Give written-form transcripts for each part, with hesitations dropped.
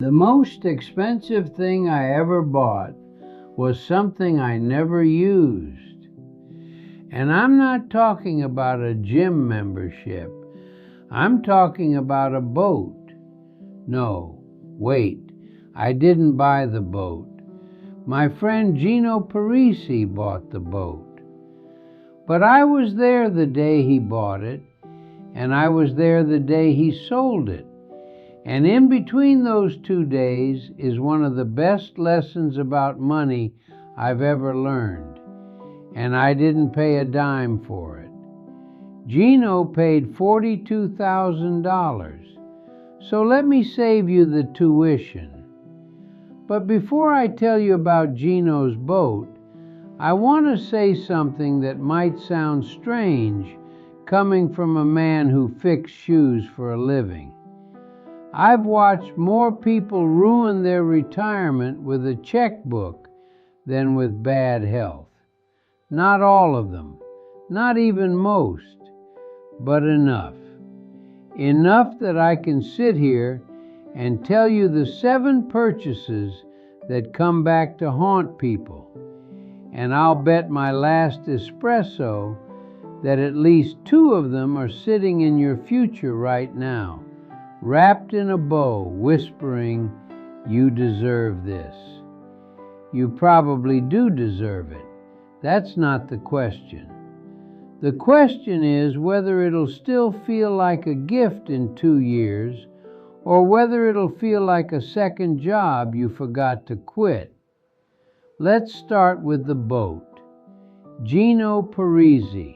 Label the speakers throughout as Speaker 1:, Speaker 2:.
Speaker 1: The most expensive thing I ever bought was something I never used. And I'm not talking about a gym membership. I'm talking about a boat. No, wait, I didn't buy the boat. My friend Gino Parisi bought the boat. But I was there the day he bought it, and I was there the day he sold it. And in between those 2 days is one of the best lessons about money I've ever learned. And I didn't pay a dime for it. Gino paid $42,000. So let me save you the tuition. But before I tell you about Gino's boat, I want to say something that might sound strange coming from a man who fixed shoes for a living. I've watched more people ruin their retirement with a checkbook than with bad health. Not all of them, not even most, but enough. Enough that I can sit here and tell you the 7 purchases that come back to haunt people. And I'll bet my last espresso that at least 2 of them are sitting in your future right now, wrapped in a bow, whispering, "You deserve this." You probably do deserve it. That's not the question. The question is whether it'll still feel like a gift in 2 years, or whether it'll feel like a second job you forgot to quit. Let's start with the boat. Gino Parisi.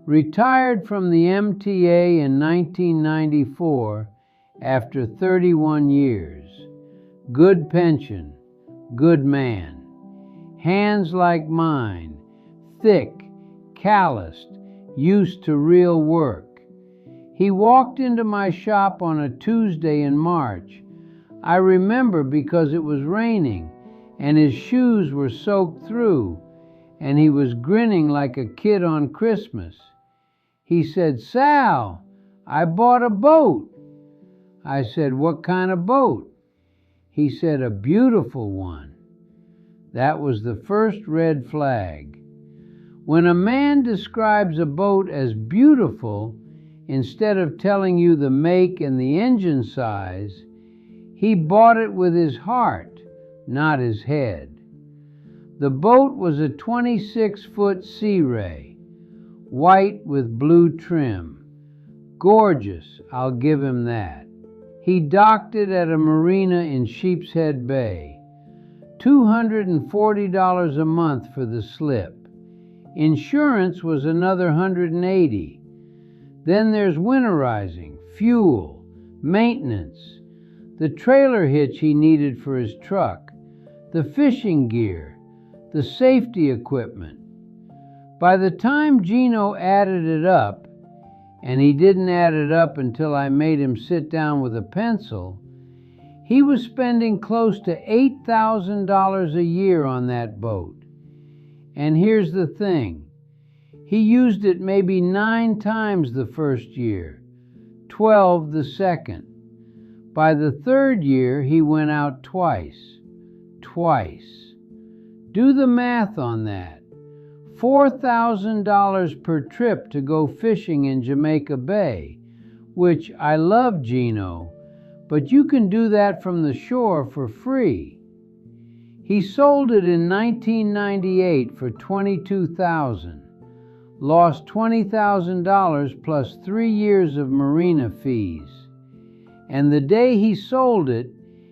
Speaker 1: Retired from the MTA in 1994 after 31 years. Good pension, good man. Hands like mine, thick, calloused, used to real work. He walked into my shop on a Tuesday in March. I remember because it was raining and his shoes were soaked through, and he was grinning like a kid on Christmas. He said, "Sal, I bought a boat." I said, "What kind of boat?" He said, "A beautiful one." That was the first red flag. When a man describes a boat as beautiful, instead of telling you the make and the engine size, he bought it with his heart, not his head. The boat was a 26-foot Sea Ray, white with blue trim. Gorgeous, I'll give him that. He docked it at a marina in Sheepshead Bay. $240 a month for the slip. Insurance was another $180. Then there's winterizing, fuel, maintenance, the trailer hitch he needed for his truck, the fishing gear, the safety equipment. By the time Gino added it up, and he didn't add it up until I made him sit down with a pencil, he was spending close to $8,000 a year on that boat. And here's the thing. He used it maybe 9 times the first year, 12 the second. By the 3rd year, he went out twice. Twice. Do the math on that. $4,000 per trip to go fishing in Jamaica Bay, which I love Gino, but you can do that from the shore for free. He sold it in 1998 for $22,000, lost $20,000 plus 3 years of marina fees. And the day he sold it,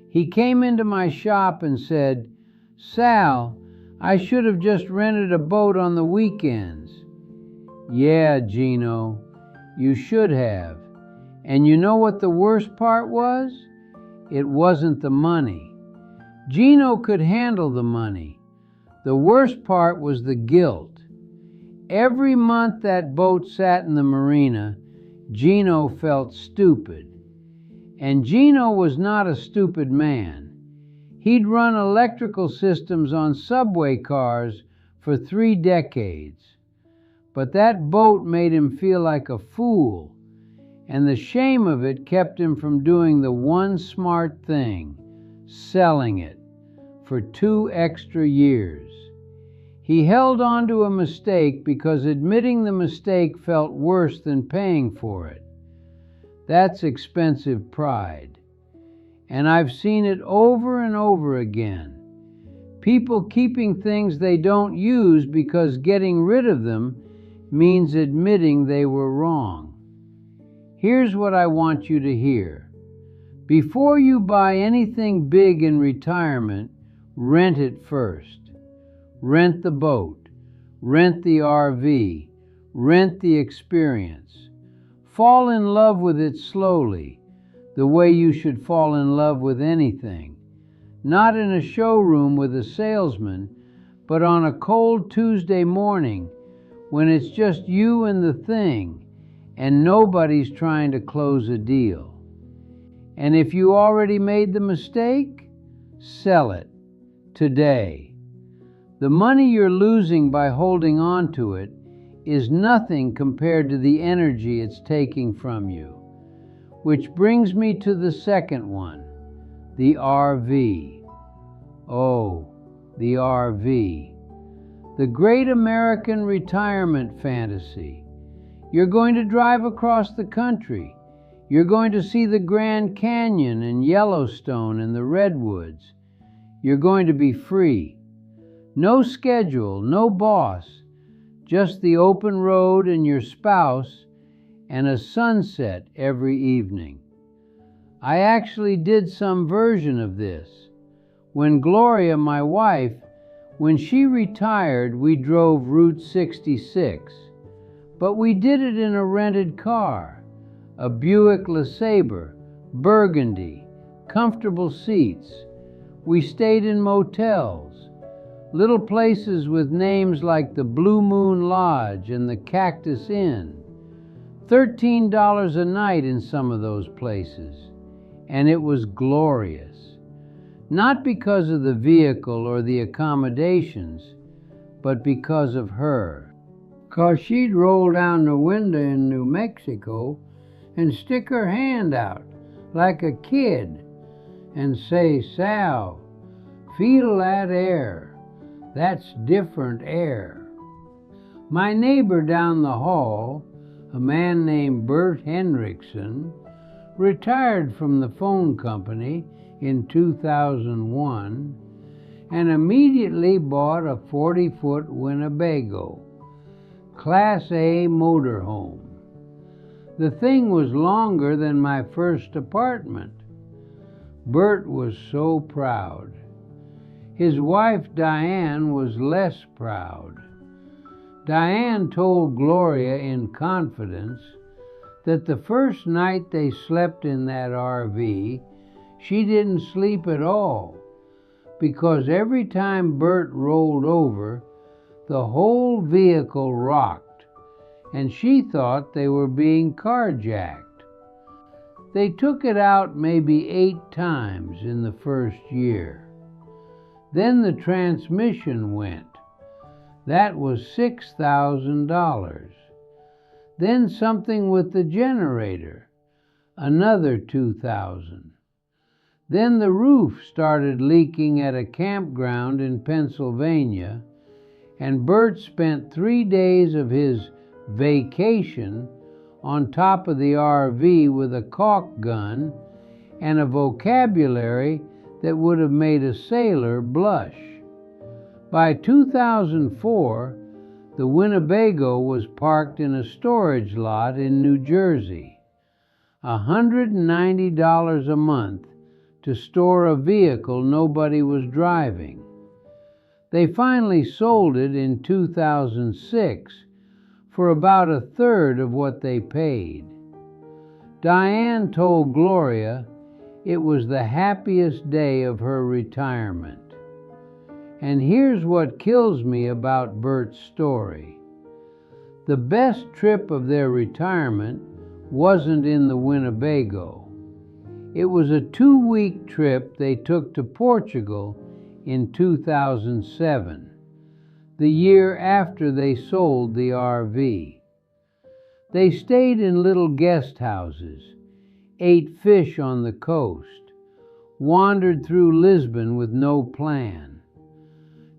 Speaker 1: he came into my shop and said, "Sal, I should have just rented a boat on the weekends." Yeah, Gino, you should have. And you know what the worst part was? It wasn't the money. Gino could handle the money. The worst part was the guilt. Every month that boat sat in the marina, Gino felt stupid. And Gino was not a stupid man. He'd run electrical systems on subway cars for 3 decades. But that boat made him feel like a fool. and the shame of it kept him from doing the one smart thing, selling it, for 2 extra years. He held on to a mistake because admitting the mistake felt worse than paying for it. That's expensive pride. And I've seen it over and over again. People keeping things they don't use because getting rid of them means admitting they were wrong. Here's what I want you to hear. Before you buy anything big in retirement, rent it first. Rent the boat, rent the RV, rent the experience. Fall in love with it slowly, the way you should fall in love with anything. Not in a showroom with a salesman, but on a cold Tuesday morning when it's just you and the thing and nobody's trying to close a deal. And if you already made the mistake, sell it today. The money you're losing by holding on to it is nothing compared to the energy it's taking from you. Which brings me to the second one, the RV. Oh, the RV. The great American retirement fantasy. You're going to drive across the country. You're going to see the Grand Canyon and Yellowstone and the Redwoods. You're going to be free. No schedule, no boss, just the open road and your spouse and a sunset every evening. I actually did some version of this. When Gloria, my wife, when she retired, we drove Route 66, but we did it in a rented car, a Buick LeSabre, burgundy, comfortable seats. We stayed in motels. Little places with names like the Blue Moon Lodge and the Cactus Inn. $13 a night in some of those places. And it was glorious. Not because of the vehicle or the accommodations, but because of her. 'Cause she'd roll down the window in New Mexico and stick her hand out like a kid and say, "Sal, feel that air. That's different air." My neighbor down the hall, a man named Bert Hendrickson, retired from the phone company in 2001 and immediately bought a 40-foot Winnebago, Class A motorhome. The thing was longer than my first apartment. Bert was so proud. His wife, Diane, was less proud. Diane told Gloria in confidence that the first night they slept in that RV, she didn't sleep at all, because every time Bert rolled over, the whole vehicle rocked, and she thought they were being carjacked. They took it out maybe 8 times in the first year. Then the transmission went. That was $6,000. Then something with the generator, another $2,000. Then the roof started leaking at a campground in Pennsylvania, and Bert spent 3 days of his vacation on top of the RV with a caulk gun and a vocabulary that would have made a sailor blush. By 2004, the Winnebago was parked in a storage lot in New Jersey. $190 a month to store a vehicle nobody was driving. They finally sold it in 2006 for about 1/3 of what they paid. Diane told Gloria it was the happiest day of her retirement. And here's what kills me about Bert's story. The best trip of their retirement wasn't in the Winnebago. It was a 2-week trip they took to Portugal in 2007, the year after they sold the RV. They stayed in little guest houses, ate fish on the coast, wandered through Lisbon with no plan.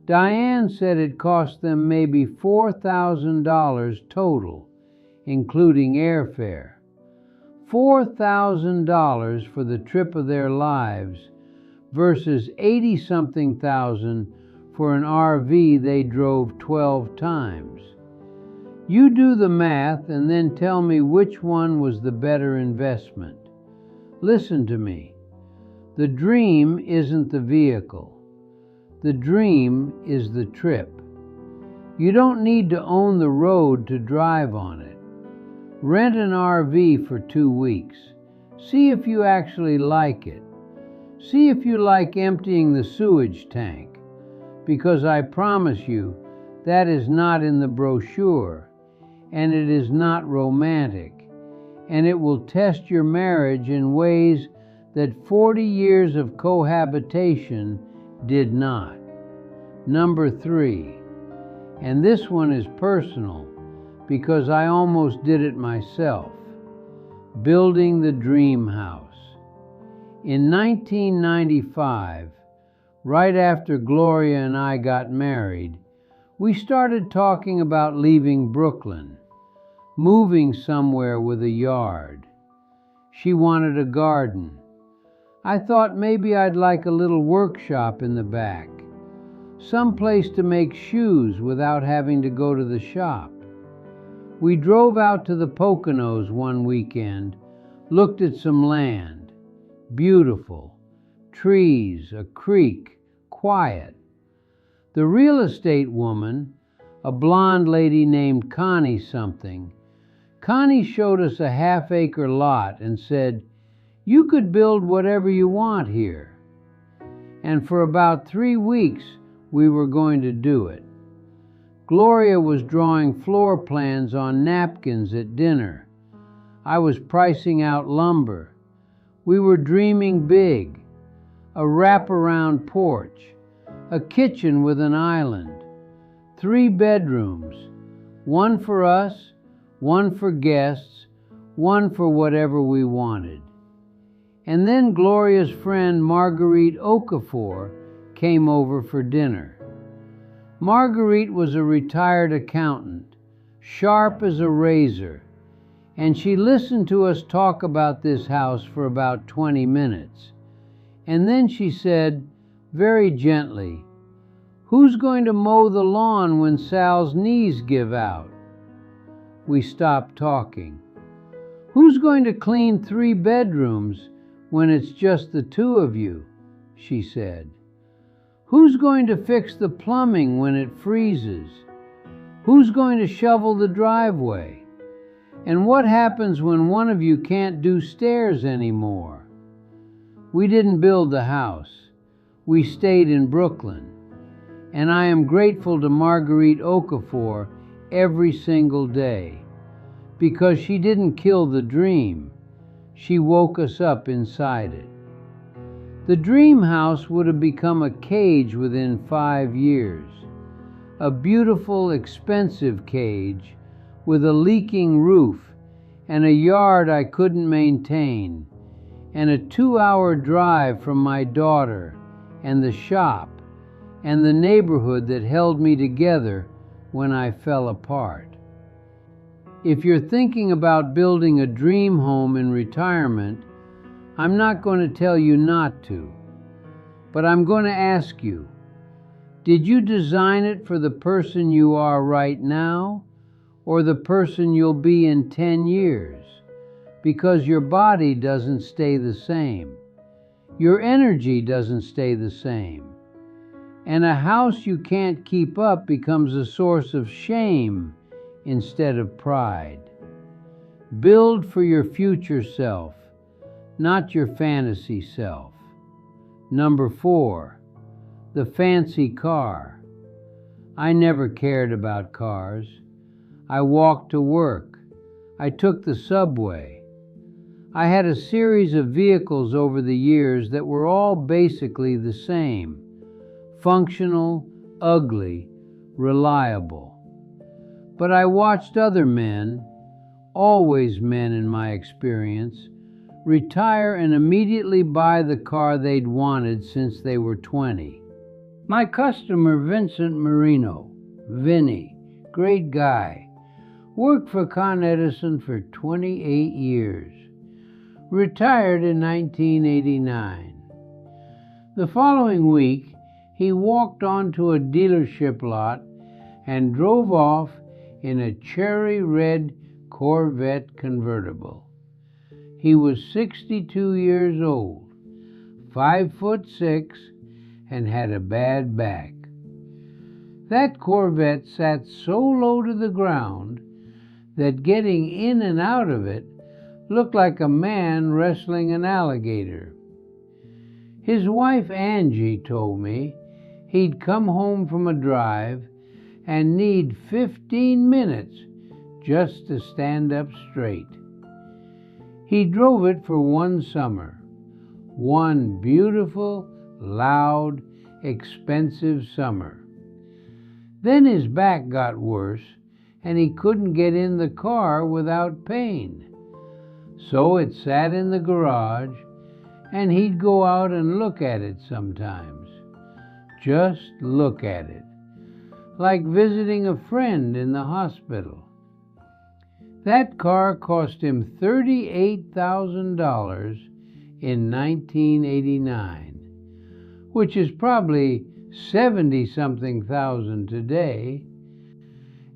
Speaker 1: Diane said it cost them maybe $4,000 total, including airfare. $4,000 for the trip of their lives versus 80-something thousand for an RV they drove 12 times. You do the math and then tell me which one was the better investment. Listen to me. The dream isn't the vehicle. The dream is the trip. You don't need to own the road to drive on it. Rent an RV for 2 weeks. See if you actually like it. See if you like emptying the sewage tank, because I promise you that is not in the brochure, and it is not romantic, and it will test your marriage in ways that 40 years of cohabitation did not. Number 3, and this one is personal because I almost did it myself, building the dream house. In 1995, right after Gloria and I got married, we started talking about leaving Brooklyn, moving somewhere with a yard. She wanted a garden. I thought maybe I'd like a little workshop in the back, some place to make shoes without having to go to the shop. We drove out to the Poconos one weekend, looked at some land. Beautiful. Trees, a creek, quiet. The real estate woman, a blonde lady named Connie something, Connie showed us a half-acre lot and said, "You could build whatever you want here." And for about 3 weeks, we were going to do it. Gloria was drawing floor plans on napkins at dinner. I was pricing out lumber. We were dreaming big. A wraparound porch, a kitchen with an island, 3 bedrooms, one for us, one for guests, one for whatever we wanted. And then Gloria's friend Marguerite Okafor came over for dinner. Marguerite was a retired accountant, sharp as a razor, and she listened to us talk about this house for about 20 minutes. And then she said, very gently, "Who's going to mow the lawn when Sal's knees give out?" We stopped talking. "Who's going to clean 3 bedrooms when it's just the 2 of you?" she said. "Who's going to fix the plumbing when it freezes? Who's going to shovel the driveway? And what happens when one of you can't do stairs anymore?" We didn't build the house. We stayed in Brooklyn. And I am grateful to Marguerite Okafor every single day, because she didn't kill the dream. She woke us up inside it. The dream house would have become a cage within 5 years. A beautiful, expensive cage with a leaking roof and a yard I couldn't maintain, and a 2-hour drive from my daughter and the shop and the neighborhood that held me together when I fell apart. If you're thinking about building a dream home in retirement, I'm not going to tell you not to, but I'm going to ask you, did you design it for the person you are right now, or the person you'll be in 10 years? Because your body doesn't stay the same. Your energy doesn't stay the same. And a house you can't keep up becomes a source of shame instead of pride. Build for your future self, not your fantasy self. Number 4, the fancy car. I never cared about cars. I walked to work. I took the subway. I had a series of vehicles over the years that were all basically the same: functional, ugly, reliable. But I watched other men, always men in my experience, retire and immediately buy the car they'd wanted since they were 20. My customer, Vincent Marino, Vinny, great guy, worked for Con Edison for 28 years. Retired in 1989. The following week, he walked onto a dealership lot and drove off in a cherry red Corvette convertible. He was 62 years old, 5'6", and had a bad back. That Corvette sat so low to the ground that getting in and out of it looked like a man wrestling an alligator. His wife Angie told me he'd come home from a drive and need 15 minutes just to stand up straight. He drove it for one summer, one beautiful, loud, expensive summer. Then his back got worse and he couldn't get in the car without pain. So it sat in the garage and he'd go out and look at it sometimes. Just look at it, like visiting a friend in the hospital. That car cost him $38,000 in 1989, which is probably 70-something thousand today,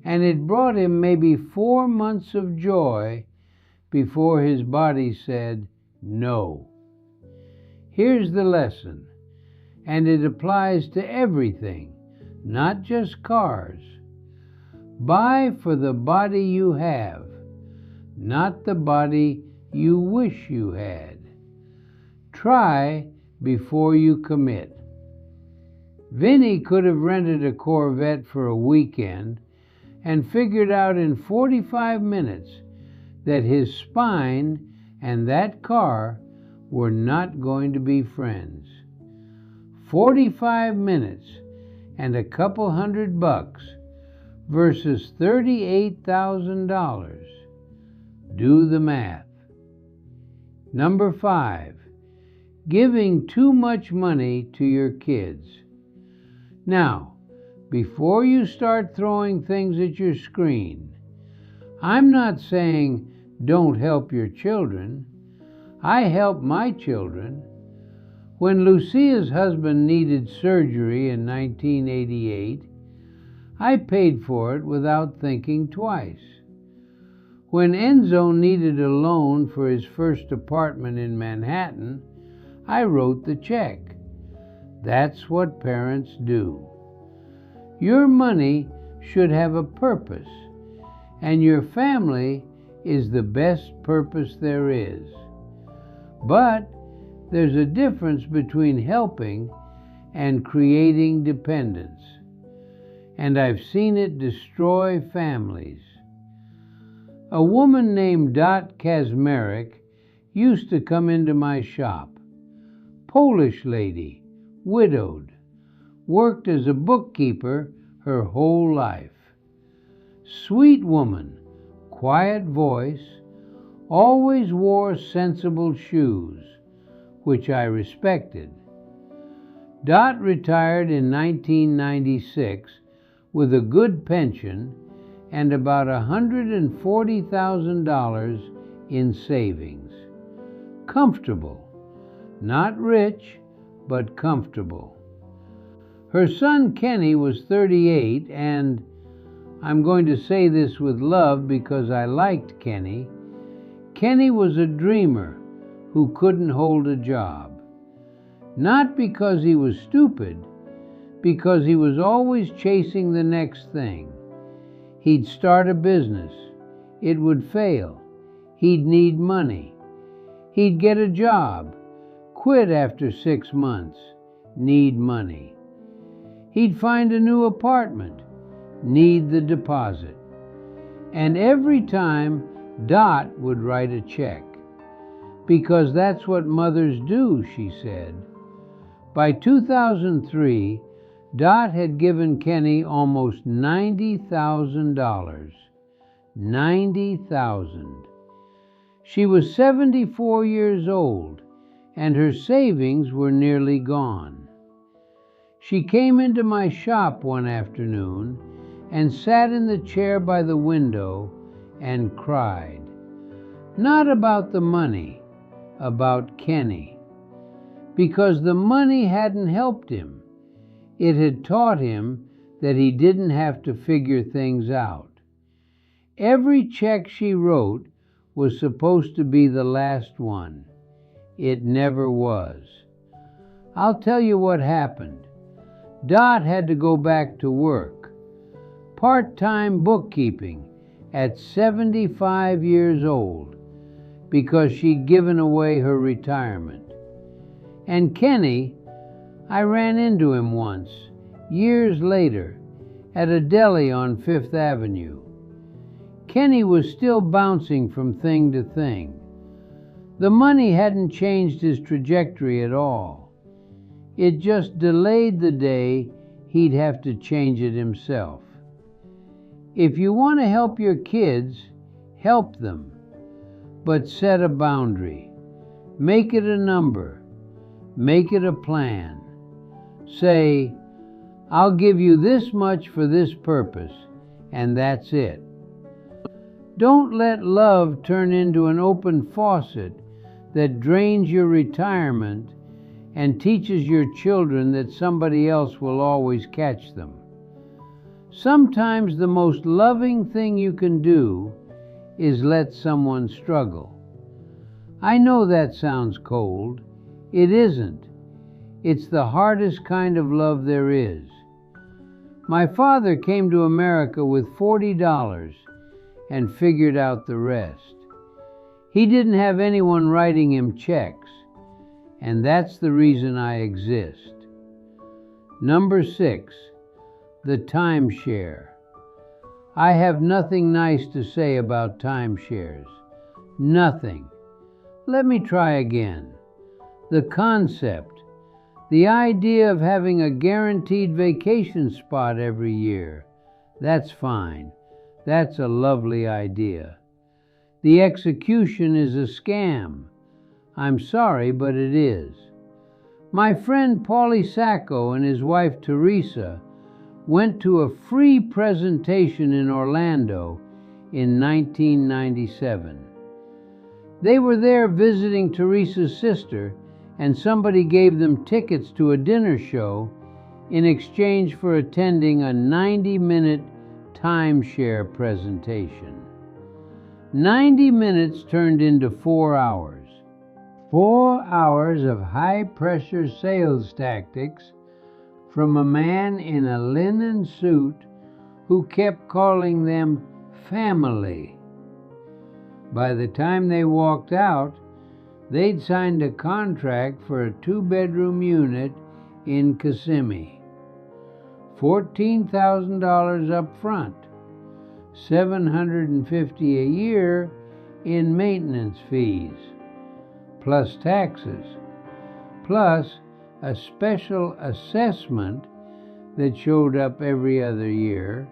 Speaker 1: and it brought him maybe 4 months of joy before his body said no. Here's the lesson, and it applies to everything, not just cars. Buy for the body you have, not the body you wish you had. Try before you commit. Vinny could have rented a Corvette for a weekend and figured out in 45 minutes that his spine and that car were not going to be friends. 45 minutes and a couple $100 versus $38,000. Do the math. Number 5, giving too much money to your kids. Now, before you start throwing things at your screen, I'm not saying don't help your children. I help my children. When Lucia's husband needed surgery in 1988, I paid for it without thinking twice. When Enzo needed a loan for his first apartment in Manhattan, I wrote the check. That's what parents do. Your money should have a purpose, and your family is the best purpose there is. But there's a difference between helping and creating dependence, and I've seen it destroy families. A woman named Dot Kazmarek used to come into my shop. Polish lady, widowed, worked as a bookkeeper her whole life. Sweet woman, quiet voice, always wore sensible shoes, which I respected. Dot retired in 1996 with a good pension and about $140,000 in savings. Comfortable, not rich, but comfortable. Her son Kenny was 38, and I'm going to say this with love because I liked Kenny. Kenny was a dreamer who couldn't hold a job. Not because he was stupid, because he was always chasing the next thing. He'd start a business. It would fail. He'd need money. He'd get a job. Quit after 6 months. Need money. He'd find a new apartment. Need the deposit. And every time, Dot would write a check. Because that's what mothers do, she said. By 2003, Dot had given Kenny almost $90,000. $90,000. She was 74 years old, and her savings were nearly gone. She came into my shop one afternoon and sat in the chair by the window and cried. Not about the money, about Kenny. Because the money hadn't helped him. It had taught him that he didn't have to figure things out. Every check she wrote was supposed to be the last one. It never was. I'll tell you what happened. Dot had to go back to work. Part-time bookkeeping at 75 years old because she'd given away her retirement. And Kenny, I ran into him once, years later, at a deli on Fifth Avenue. Kenny was still bouncing from thing to thing. The money hadn't changed his trajectory at all. It just delayed the day he'd have to change it himself. If you want to help your kids, help them. But set a boundary. Make it a number. Make it a plan. Say, I'll give you this much for this purpose, and that's it. Don't let love turn into an open faucet that drains your retirement and teaches your children that somebody else will always catch them. Sometimes the most loving thing you can do is let someone struggle. I know that sounds cold. It isn't. It's the hardest kind of love there is. My father came to America with $40 and figured out the rest. He didn't have anyone writing him checks, and that's the reason I exist. Number 6, the timeshare. I have nothing nice to say about timeshares. Nothing. Let me try again. The concept, the idea of having a guaranteed vacation spot every year, that's fine. That's a lovely idea. The execution is a scam. I'm sorry, but it is. My friend Paulie Sacco and his wife Teresa went to a free presentation in Orlando in 1997. They were there visiting Teresa's sister, and somebody gave them tickets to a dinner show in exchange for attending a 90-minute timeshare presentation. 90 minutes turned into 4 hours. 4 hours of high-pressure sales tactics from a man in a linen suit who kept calling them family. By the time they walked out, they'd signed a contract for a 2-bedroom unit in Kissimmee. $14,000 up front, $750 a year in maintenance fees, plus taxes, plus a special assessment that showed up every other year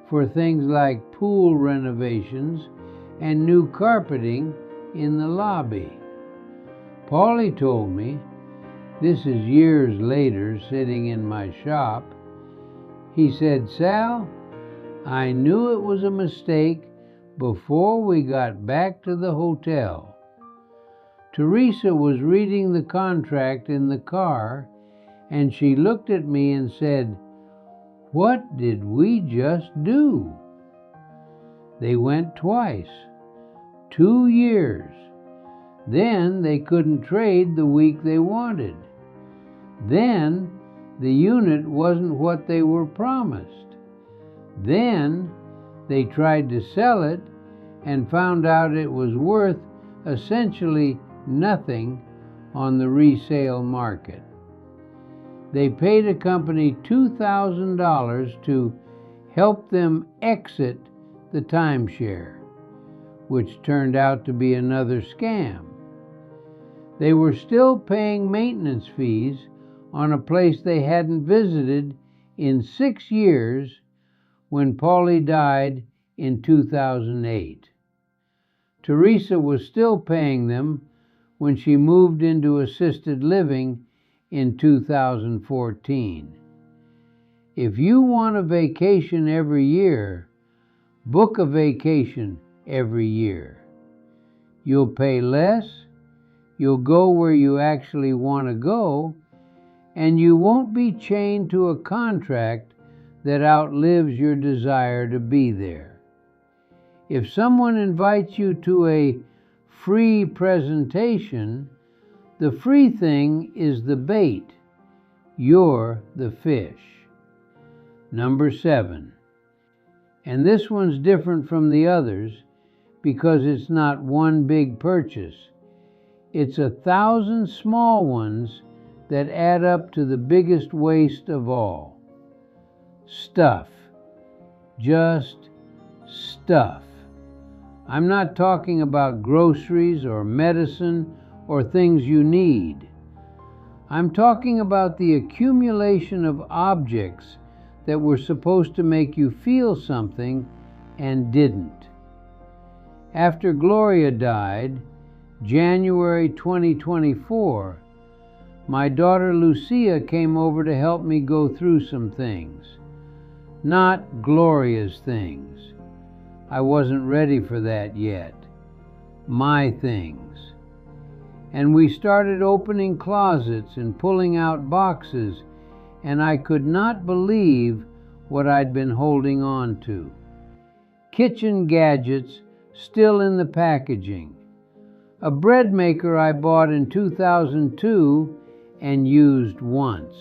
Speaker 1: for things like pool renovations and new carpeting in the lobby. Paulie told me, this is years later sitting in my shop, he said, Sal, I knew it was a mistake before we got back to the hotel. Teresa was reading the contract in the car, and she looked at me and said, what did we just do? They went twice, 2 years. Then they couldn't trade the week they wanted. Then the unit wasn't what they were promised. Then they tried to sell it and found out it was worth essentially nothing on the resale market. They paid a company $2,000 to help them exit the timeshare, which turned out to be another scam. They were still paying maintenance fees on a place they hadn't visited in 6 years when Paulie died in 2008. Teresa was still paying them when she moved into assisted living in 2014. If you want a vacation every year, book a vacation every year. You'll pay less, you'll go where you actually want to go, and you won't be chained to a contract that outlives your desire to be there. If someone invites you to a free presentation, the free thing is the bait. You're the fish. Number 7. And this one's different from the others because it's not one big purchase. It's 1,000 small ones that add up to the biggest waste of all. Stuff. Just stuff. I'm not talking about groceries or medicine or things you need. I'm talking about the accumulation of objects that were supposed to make you feel something and didn't. After Gloria died, January 2024, my daughter Lucia came over to help me go through some things. Not Gloria's things. I wasn't ready for that yet. My things. And we started opening closets and pulling out boxes, and I could not believe what I'd been holding on to. Kitchen gadgets still in the packaging. A bread maker I bought in 2002 and used once.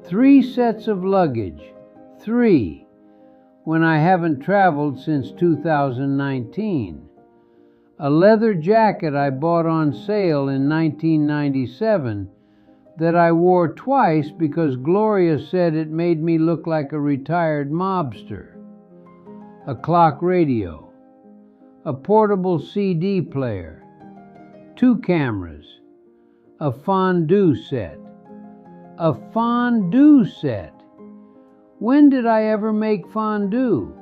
Speaker 1: 3 sets of luggage. 3. When I haven't traveled since 2019. A leather jacket I bought on sale in 1997 that I wore twice because Gloria said it made me look like a retired mobster. A clock radio. A portable CD player. 2 cameras. A fondue set. A fondue set. When did I ever make fondue?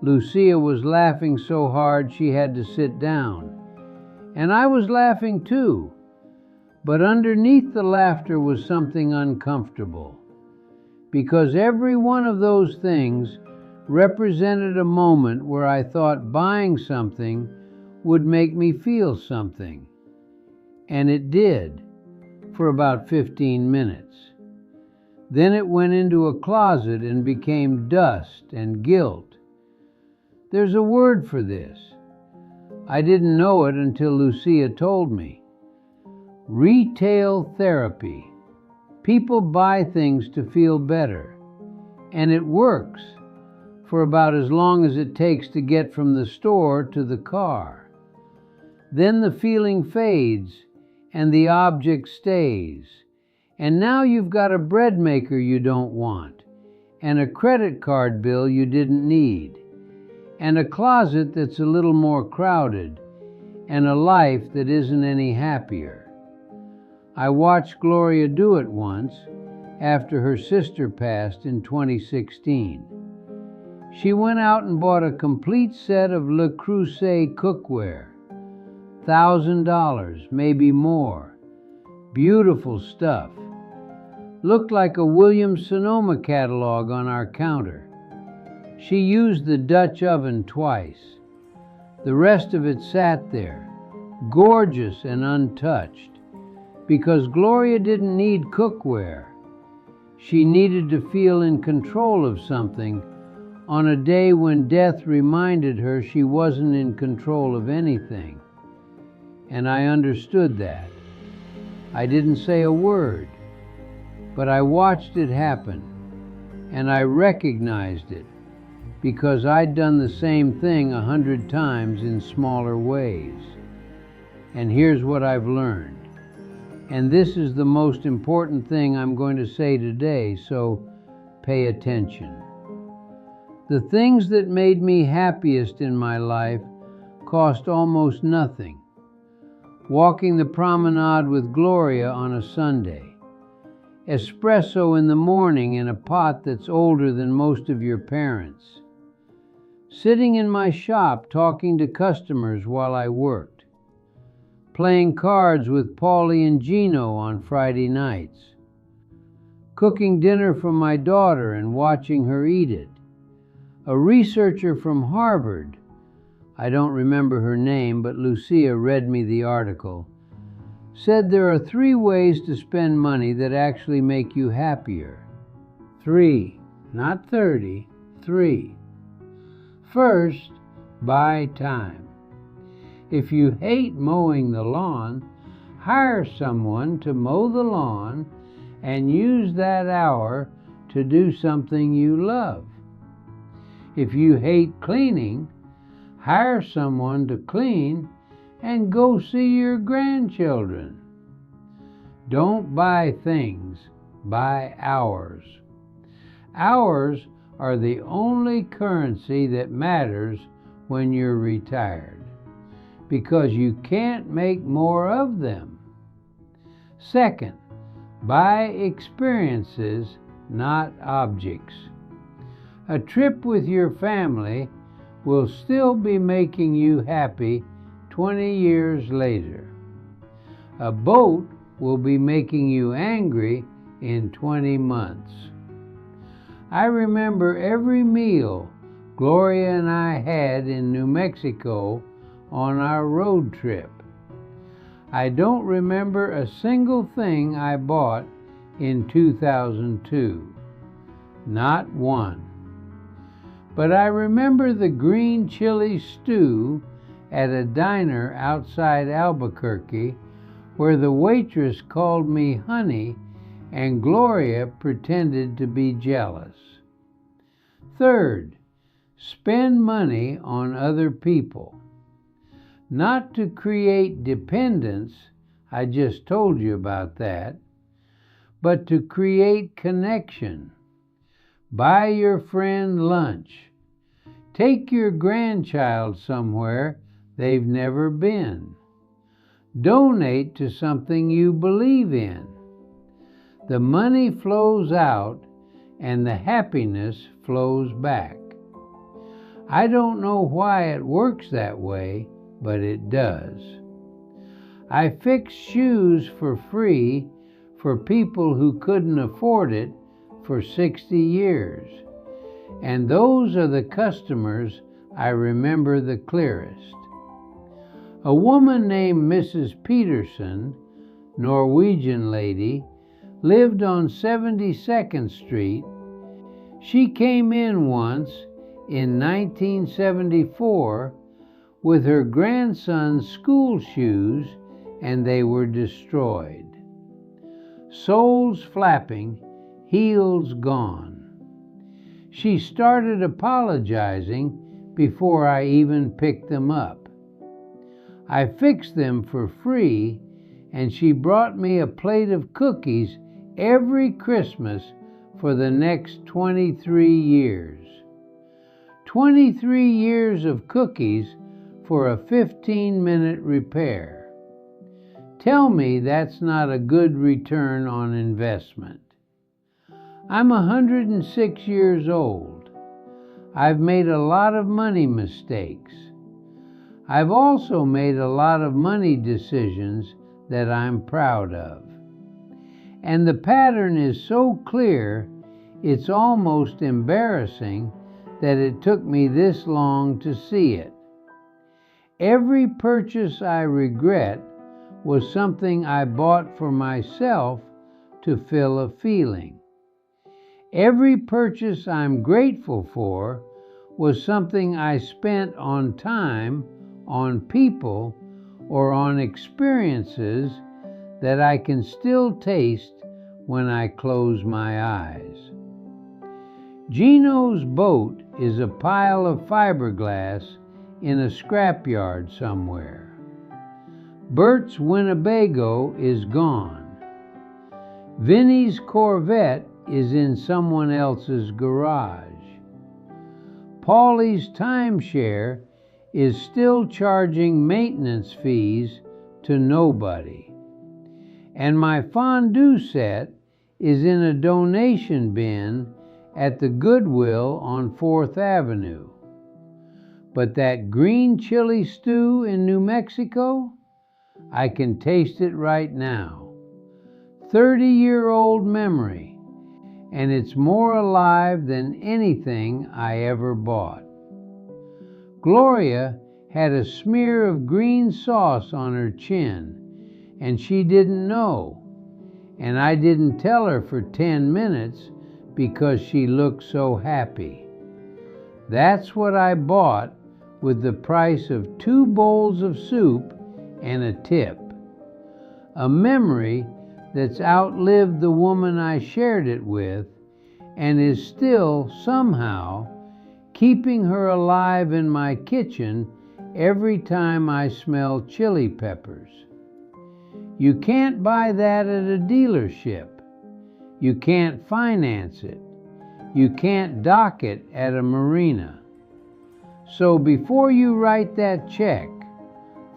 Speaker 1: Lucia was laughing so hard she had to sit down. And I was laughing too. But underneath the laughter was something uncomfortable. Because every one of those things represented a moment where I thought buying something would make me feel something. And it did, for about 15 minutes. Then it went into a closet and became dust and guilt. There's a word for this. I didn't know it until Lucia told me. Retail therapy. People buy things to feel better. And it works for about as long as it takes to get from the store to the car. Then the feeling fades and the object stays. And now you've got a bread maker you don't want, and a credit card bill you didn't need, and a closet that's a little more crowded, and a life that isn't any happier. I watched Gloria do it once after her sister passed in 2016. She went out and bought a complete set of Le Creuset cookware. $1,000, maybe more. Beautiful stuff. Looked like a Williams-Sonoma catalog on our counter. She used the Dutch oven twice. The rest of it sat there, gorgeous and untouched, because Gloria didn't need cookware. She needed to feel in control of something on a day when death reminded her she wasn't in control of anything. And I understood that. I didn't say a word, but I watched it happen, and I recognized it, because I'd done the same thing 100 times in smaller ways. And here's what I've learned. And this is the most important thing I'm going to say today, so pay attention. The things that made me happiest in my life cost almost nothing. Walking the promenade with Gloria on a Sunday. Espresso in the morning in a pot that's older than most of your parents. sitting in my shop talking to customers while I worked, playing cards with Paulie and Gino on Friday nights, cooking dinner for my daughter and watching her eat it. A researcher from Harvard, I don't remember her name, but Lucia read me the article, said there are 3 ways to spend money that actually make you happier. 3, not 30, 3. First, buy time. If you hate mowing the lawn, hire someone to mow the lawn and use that hour to do something you love. If you hate cleaning, hire someone to clean and go see your grandchildren. Don't buy things, buy hours. Hours are the only currency that matters when you're retired, because you can't make more of them. Second, buy experiences, not objects. A trip with your family will still be making you happy 20 years later. A boat will be making you angry in 20 months. I remember every meal Gloria and I had in New Mexico on our road trip. I don't remember a single thing I bought in 2002. Not one. But I remember the green chili stew at a diner outside Albuquerque where the waitress called me honey and Gloria pretended to be jealous. Third, spend money on other people. Not to create dependence, I just told you about that, but to create connection. Buy your friend lunch. Take your grandchild somewhere they've never been. Donate to something you believe in. The money flows out and the happiness flows back. I don't know why it works that way, but it does. I fix shoes for free for people who couldn't afford it for 60 years, and those are the customers I remember the clearest. A woman named Mrs. Peterson, Norwegian lady, lived on 72nd Street. She came in once in 1974 with her grandson's school shoes, and they were destroyed. Soles flapping, heels gone. She started apologizing before I even picked them up. I fixed them for free, and she brought me a plate of cookies every Christmas for the next 23 years. 23 years of cookies for a 15-minute repair. Tell me that's not a good return on investment. I'm 106 years old. I've made a lot of money mistakes. I've also made a lot of money decisions that I'm proud of. And the pattern is so clear, it's almost embarrassing that it took me this long to see it. Every purchase I regret was something I bought for myself to fill a feeling. Every purchase I'm grateful for was something I spent on time, on people, or on experiences that I can still taste when I close my eyes. Gino's boat is a pile of fiberglass in a scrapyard somewhere. Bert's Winnebago is gone. Vinny's Corvette is in someone else's garage. Paulie's timeshare is still charging maintenance fees to nobody. And my fondue set is in a donation bin at the Goodwill on 4th Avenue. But that green chili stew in New Mexico, I can taste it right now. 30-year-old memory, and it's more alive than anything I ever bought. Gloria had a smear of green sauce on her chin, and she didn't know, and I didn't tell her for 10 minutes because she looked so happy. That's what I bought with the price of 2 bowls of soup and a tip. A memory that's outlived the woman I shared it with and is still somehow keeping her alive in my kitchen every time I smell chili peppers. You can't buy that at a dealership. You can't finance it. You can't dock it at a marina. So before you write that check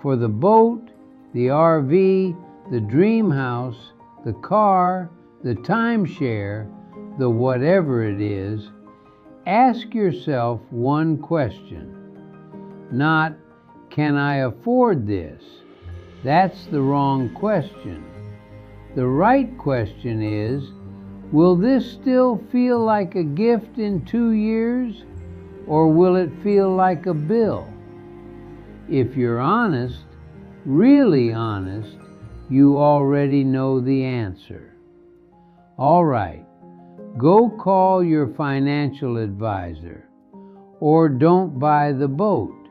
Speaker 1: for the boat, the RV, the dream house, the car, the timeshare, the whatever it is, ask yourself one question. Not, can I afford this? That's the wrong question. The right question is, will this still feel like a gift in 2 years, or will it feel like a bill? If you're honest, really honest, you already know the answer. All right, go call your financial advisor, or don't buy the boat,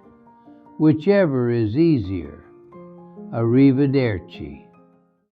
Speaker 1: whichever is easier. Arrivederci.